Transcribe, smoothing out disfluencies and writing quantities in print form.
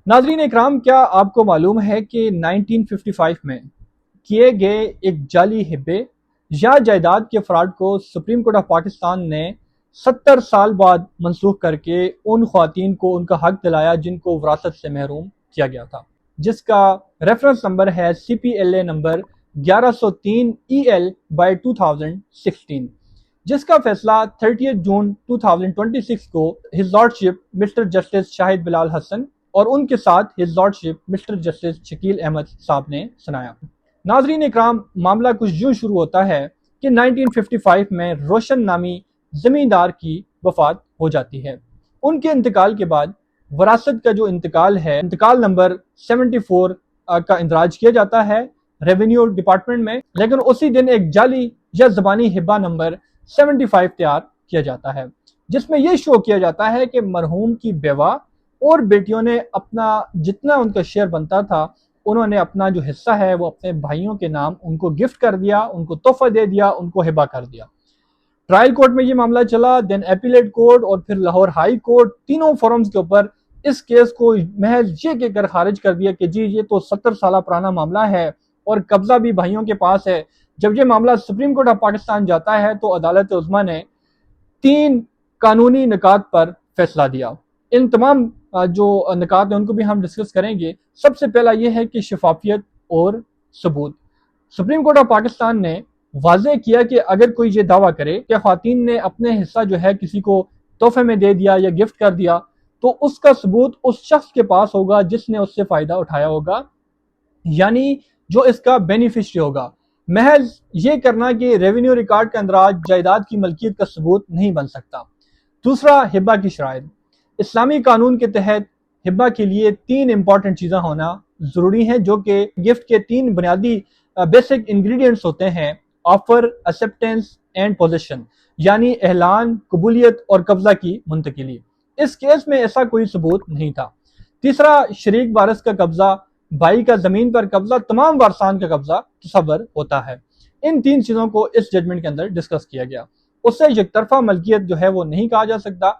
ناظرین اکرام، کیا آپ کو معلوم ہے کہ 1955 میں کیے گئے ایک جعلی ہبے یا جائیداد کے فراڈ کو سپریم کورٹ آف پاکستان نے 70 سال بعد منسوخ کر کے ان خواتین کو ان کا حق دلایا جن کو وراثت سے محروم کیا گیا تھا، جس کا ریفرنس نمبر ہے CPLA نمبر 1103 EL/2016، جس کا فیصلہ 30 جون 2026 کو his lordship mister justice Shahid Bilal Hassan اور ان کے ساتھ his lordship mister justice Shakeel Ahmed Sahib نے سنایا۔ ناظرین اکرام، معاملہ کچھ یوں شروع ہوتا ہے کہ 1955 میں روشن نامی زمیندار کی وفات ہو جاتی ہے۔ ان کے انتقال کے بعد وراثت کا جو انتقال ہے، انتقال نمبر 74 کا اندراج کیا جاتا ہے ریونیو ڈپارٹمنٹ میں، لیکن اسی دن ایک جعلی یا زبانی ہبہ نمبر 75 تیار کیا جاتا ہے، جس میں یہ شو کیا جاتا ہے کہ مرحوم کی بیوہ اور بیٹیوں نے اپنا جتنا ان کا شیئر بنتا تھا، انہوں نے اپنا جو حصہ ہے وہ اپنے بھائیوں کے نام ان کو گفٹ کر دیا، ان کو تحفہ دے دیا، ان کو ہبہ کر دیا۔ ٹرائل کورٹ میں یہ معاملہ چلا، دین ایپیلیٹ کورٹ اور پھر لاہور ہائی کورٹ، تینوں فورمز کے اوپر اس کیس کو محض یہ کہہ کر خارج کر دیا کہ جی یہ تو 70 سالہ پرانا معاملہ ہے اور قبضہ بھی بھائیوں کے پاس ہے۔ جب یہ معاملہ سپریم کورٹ آف پاکستان جاتا ہے تو عدالت عظمیٰ نے 3 قانونی نکات پر فیصلہ دیا۔ ان تمام جو نکات ہیں ان کو بھی ہم ڈسکس کریں گے۔ سب سے پہلا یہ ہے کہ شفافیت اور ثبوت۔ سپریم کورٹ آف پاکستان نے واضح کیا کہ اگر کوئی یہ دعویٰ کرے کہ خواتین نے اپنے حصہ جو ہے کسی کو تحفے میں دے دیا یا گفٹ کر دیا، تو اس کا ثبوت اس شخص کے پاس ہوگا جس نے اس سے فائدہ اٹھایا ہوگا، یعنی جو اس کا بینیفیشری ہوگا۔ محض یہ کرنا کہ ریونیو ریکارڈ کا اندراج جائیداد کی ملکیت کا ثبوت نہیں بن سکتا۔ دوسرا، ہبہ کی شرائط۔ اسلامی قانون کے تحت ہبہ کے لیے 3 امپورٹنٹ چیزیں ہونا ضروری ہیں، جو کہ گفٹ کے 3 بنیادی بیسک انگریڈینٹس ہوتے ہیں: آفر، ایکسیپٹنس اینڈ پوزیشن، یعنی اعلان، قبولیت اور قبضہ کی منتقلی۔ اس کیس میں ایسا کوئی ثبوت نہیں تھا۔ تیسرا، شریک وارث کا قبضہ، بھائی کا زمین پر قبضہ، تمام وارثان کا قبضہ تصور ہوتا ہے۔ ان 3 چیزوں کو اس ججمنٹ کے اندر ڈسکس کیا گیا۔ اس سے یک طرفہ ملکیت جو ہے وہ نہیں کہا جا سکتا۔